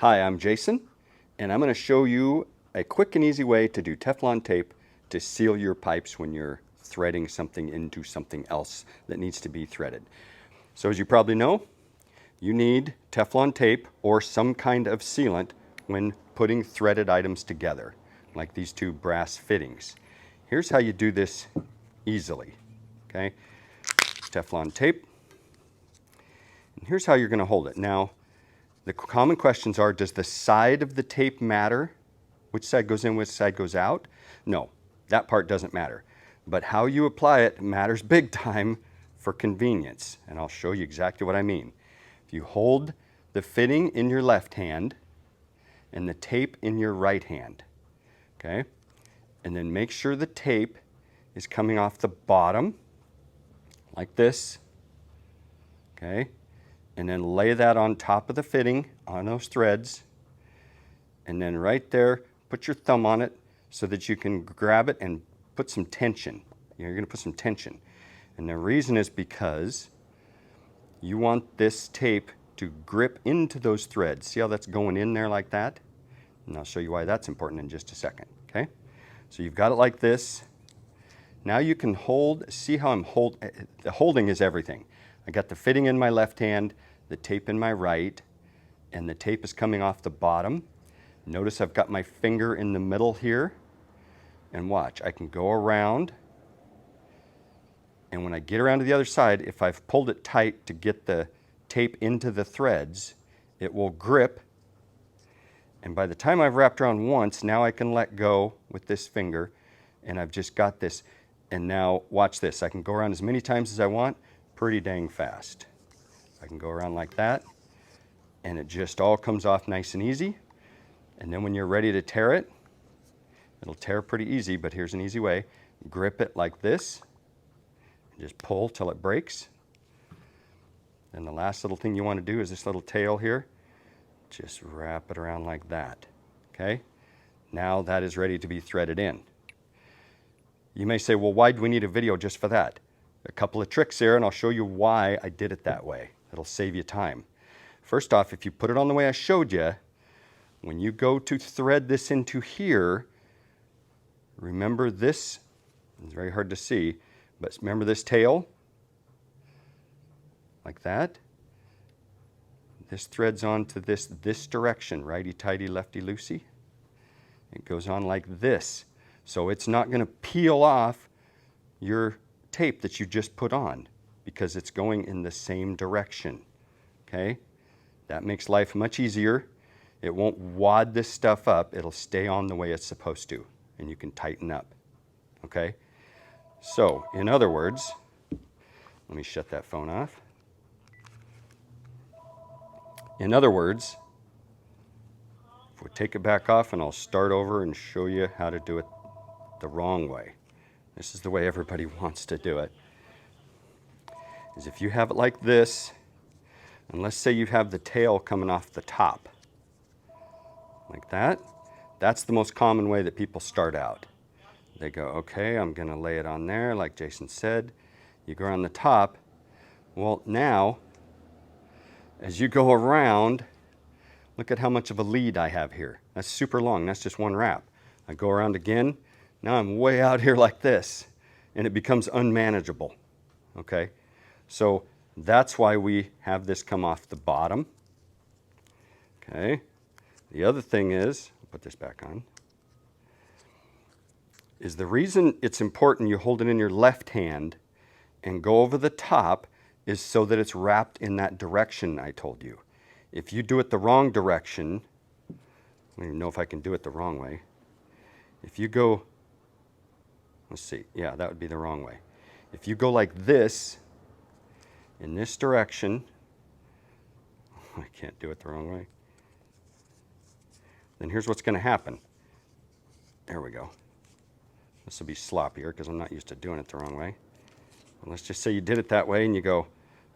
Hi, I'm Jason, and I'm going to show you a quick and easy way to do Teflon tape to seal your pipes when you're threading something into something else that needs to be threaded. So as you probably know, you need Teflon tape or some kind of sealant when putting threaded items together, like these two brass fittings. Here's how you do this easily, okay? Teflon tape, and here's how you're going to hold it. Now, the common questions are, does the side of the tape matter? Which side goes in, which side goes out? No, that part doesn't matter. But how you apply it matters big time for convenience, and I'll show you exactly what I mean. If you hold the fitting in your left hand and the tape in your right hand, okay? And then make sure the tape is coming off the bottom, like this, okay? And then lay that on top of the fitting on those threads. And then right there, put your thumb on it so that you can grab it and put some tension. You're going to put some tension. And the reason is because you want this tape to grip into those threads. See how that's going in there like that? And I'll show you why that's important in just a second, okay? So you've got it like this. Now you can hold, see how the holding is everything. I got the fitting in my left hand, the tape in my right, and the tape is coming off the bottom. Notice I've got my finger in the middle here, and watch, I can go around, and when I get around to the other side, if I've pulled it tight to get the tape into the threads, it will grip, and by the time I've wrapped around once, now I can let go with this finger, and I've just got this. And now watch this, I can go around as many times as I want, pretty dang fast. I can go around like that, and it just all comes off nice and easy. And then when you're ready to tear it, it'll tear pretty easy, but here's an easy way. Grip it like this, and just pull till it breaks. And the last little thing you want to do is this little tail here. Just wrap it around like that, okay? Now that is ready to be threaded in. You may say, well, why do we need a video just for that? A couple of tricks here, and I'll show you why I did it that way. It'll save you time. First off, if you put it on the way I showed you, when you go to thread this into here, remember this, it's very hard to see, but remember this tail? Like that. This threads on to this direction, righty-tighty, lefty-loosey. It goes on like this. So it's not going to peel off your tape that you just put on because it's going in the same direction, okay? That makes life much easier. It won't wad this stuff up. It'll stay on the way it's supposed to, and you can tighten up, okay? So, in other words, let me shut that phone off. In other words, if we take it back off, and I'll start over and show you how to do it the wrong way. This is the way everybody wants to do it. Is if you have it like this, and let's say you have the tail coming off the top, like that, that's the most common way that people start out. They go, okay, I'm gonna lay it on there, like Jason said. You go around the top. Well, now, as you go around, look at how much of a lead I have here. That's super long, that's just one wrap. I go around again, now I'm way out here like this, and it becomes unmanageable, okay? So that's why we have this come off the bottom, okay? The other thing is, I'll put this back on, is the reason it's important you hold it in your left hand and go over the top is so that it's wrapped in that direction I told you. If you do it the wrong direction, I don't even know if I can do it the wrong way. If you go, let's see, yeah, that would be the wrong way. If you go like this, in this direction, I can't do it the wrong way, then here's what's going to happen. There we go. This will be sloppier because I'm not used to doing it the wrong way. Well, let's just say you did it that way and you go,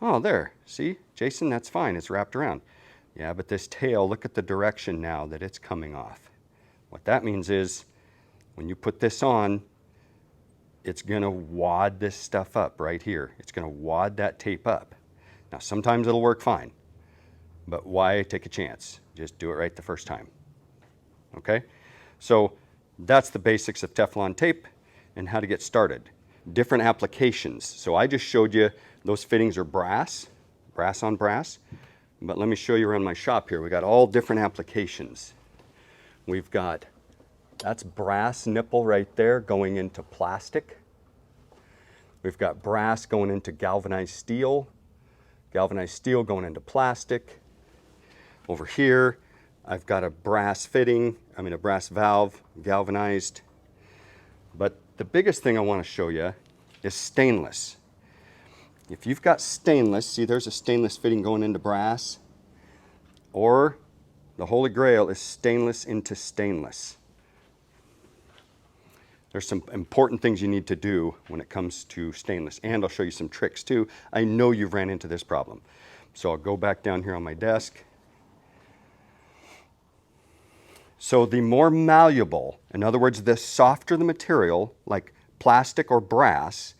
oh, there, see, Jason, that's fine, it's wrapped around. Yeah, but this tail, look at the direction now that it's coming off. What that means is, when you put this on, it's gonna wad this stuff up right here. It's gonna wad that tape up. Now, sometimes it'll work fine, but why take a chance? Just do it right the first time. Okay? So that's the basics of Teflon tape and how to get started. Different applications. So I just showed you those fittings are brass on brass. But let me show you around my shop here. We got all different applications. We've got, that's brass nipple right there going into plastic. We've got brass going into galvanized steel going into plastic. Over here, I've got a brass fitting, a brass valve, galvanized. But the biggest thing I want to show you is stainless. If you've got stainless, see there's a stainless fitting going into brass, or the Holy Grail is stainless into stainless. There's some important things you need to do when it comes to stainless, and I'll show you some tricks too. I know you've ran into this problem. So I'll go back down here on my desk. So the more malleable, in other words, the softer the material, like plastic or brass,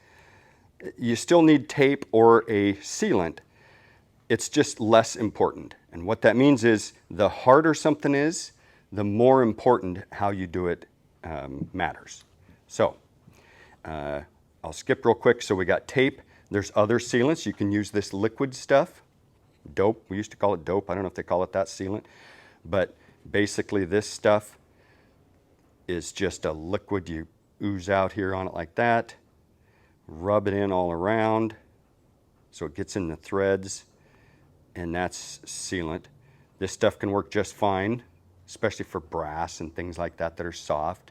you still need tape or a sealant. It's just less important. And what that means is the harder something is, the more important how you do it matters. So I'll skip real quick. So we got tape. There's other sealants. You can use this liquid stuff. Dope. We used to call it dope. I don't know if they call it that, sealant. But basically this stuff is just a liquid. You ooze out here on it like that. Rub it in all around so it gets in the threads, and that's sealant. This stuff can work just fine, especially for brass and things like that that are soft.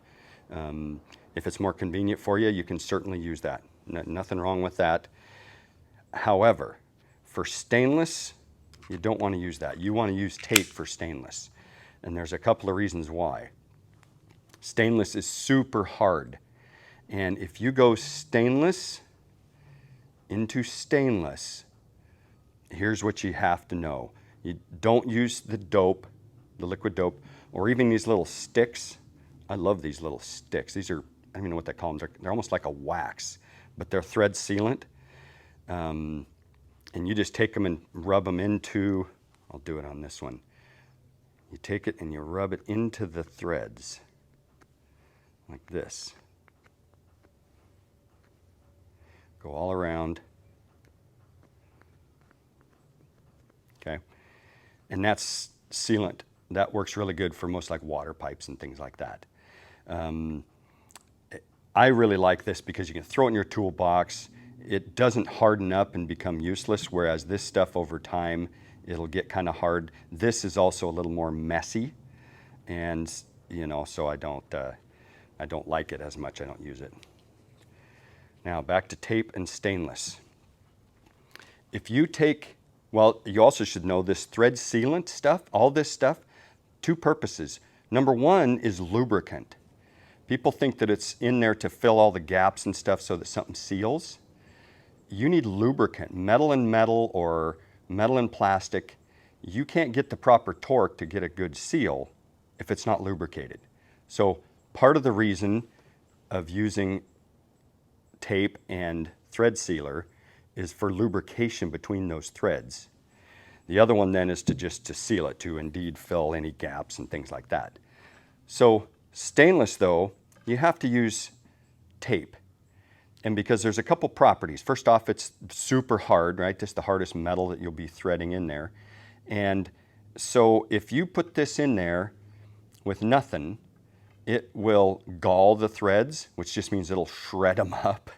If it's more convenient for you, you can certainly use that. Nothing wrong with that. However, for stainless, you don't want to use that. You want to use tape for stainless. And there's a couple of reasons why. Stainless is super hard. And if you go stainless into stainless, here's what you have to know. You don't use the dope, the liquid dope, or even these little sticks. I love these little sticks. These are, I don't even know what they call them. They're almost like a wax, but they're thread sealant. And you just take them and rub them into, I'll do it on this one. You take it and you rub it into the threads like this. Go all around. Okay. And that's sealant. That works really good for most like water pipes and things like that. I really like this because you can throw it in your toolbox. It doesn't harden up and become useless, whereas this stuff over time, it'll get kind of hard. This is also a little more messy, and so I don't like it as much. I don't use it. Now back to tape and stainless. If you take, well, you also should know this thread sealant stuff, all this stuff, two purposes. Number one is lubricant. People think that it's in there to fill all the gaps and stuff so that something seals. You need lubricant, metal and metal or metal and plastic. You can't get the proper torque to get a good seal if it's not lubricated. So part of the reason of using tape and thread sealer is for lubrication between those threads. The other one then is to seal it, to indeed fill any gaps and things like that. So stainless though, you have to use tape. And because there's a couple properties. First off, it's super hard, right? Just the hardest metal that you'll be threading in there. And so if you put this in there with nothing, it will gall the threads, which just means it'll shred them up.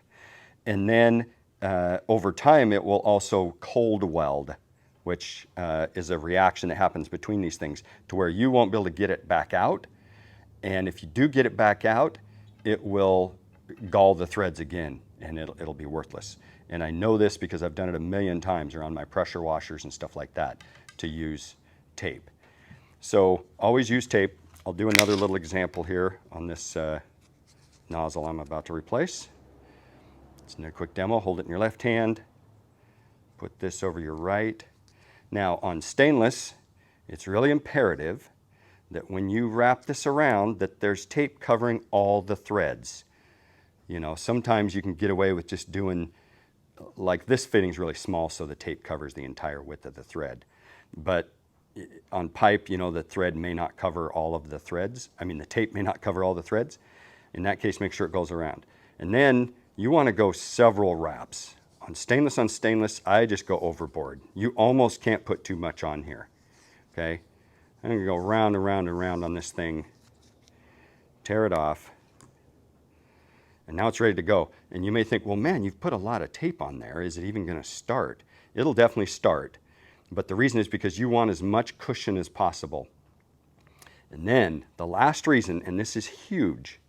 And then over time, it will also cold weld, which is a reaction that happens between these things to where you won't be able to get it back out. And if you do get it back out, it will gall the threads again, and it'll be worthless. And I know this because I've done it a million times around my pressure washers and stuff like that to use tape. So always use tape. I'll do another little example here on this nozzle I'm about to replace. It's a quick demo. Hold it in your left hand. Put this over your right. Now on stainless, it's really imperative that when you wrap this around that there's tape covering all the threads. Sometimes you can get away with just doing, like this fitting's really small so the tape covers the entire width of the thread. But on pipe, you know, the thread may not cover all of the threads. I mean, the tape may not cover all the threads. In that case, make sure it goes around. And then you want to go several wraps. On stainless, I just go overboard. You almost can't put too much on here, okay? I'm gonna go round and round and round on this thing, tear it off, and now it's ready to go. And you may think, well, man, you've put a lot of tape on there. Is it even gonna start? It'll definitely start. But the reason is because you want as much cushion as possible. And then the last reason, and this is huge,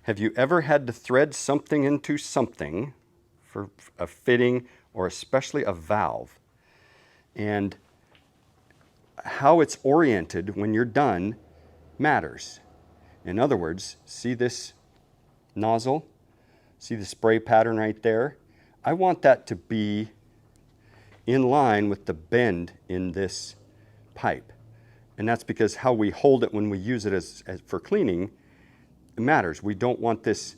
have you ever had to thread something into something for a fitting or especially a valve? And how it's oriented when you're done matters. In other words, see this nozzle? See the spray pattern right there? I want that to be in line with the bend in this pipe. And that's because how we hold it when we use it as for cleaning, it matters. We don't want this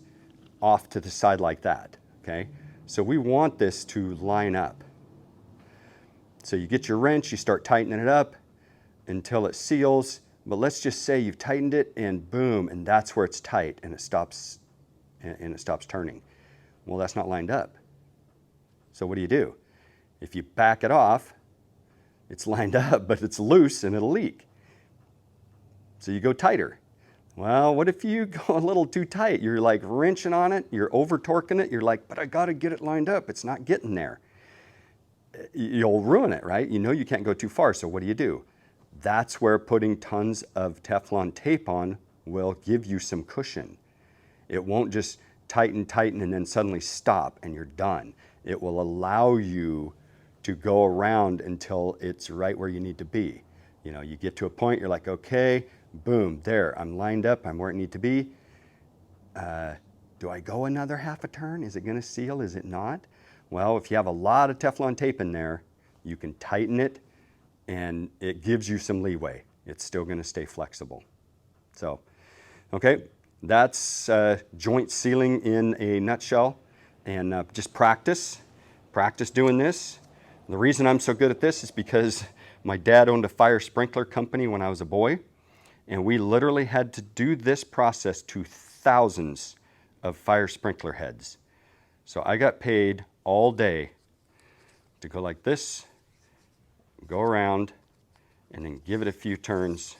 off to the side like that, okay? So we want this to line up. So you get your wrench, you start tightening it up until it seals, but let's just say you've tightened it and boom, and that's where it's tight and it stops turning. Well, that's not lined up. So what do? If you back it off, it's lined up, but it's loose and it'll leak. So you go tighter. Well, what if you go a little too tight? You're like wrenching on it, you're over torquing it, you're like, but I gotta get it lined up, it's not getting there. You'll ruin it, right? You know you can't go too far, so what do? That's where putting tons of Teflon tape on will give you some cushion. It won't just tighten, and then suddenly stop and you're done. It will allow you to go around until it's right where you need to be. You know, you get to a point, you're like, okay, boom, there, I'm lined up, I'm where it needs to be. Do I go another half a turn? Is it gonna seal, is it not? Well, if you have a lot of Teflon tape in there, you can tighten it and it gives you some leeway. It's still gonna stay flexible. So, okay, that's joint sealing in a nutshell. And just practice doing this. The reason I'm so good at this is because my dad owned a fire sprinkler company when I was a boy, and we literally had to do this process to thousands of fire sprinkler heads. So I got paid all day to go like this, go around, and then give it a few turns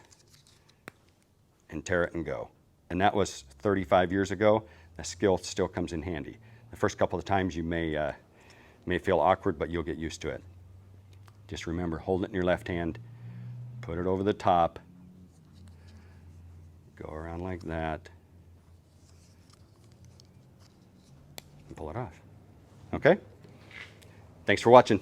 and tear it and go. And that was 35 years ago. The skill still comes in handy. The first couple of times you may feel awkward, but you'll get used to it. Just remember, hold it in your left hand, put it over the top, go around like that, and pull it off. Okay? Thanks for watching.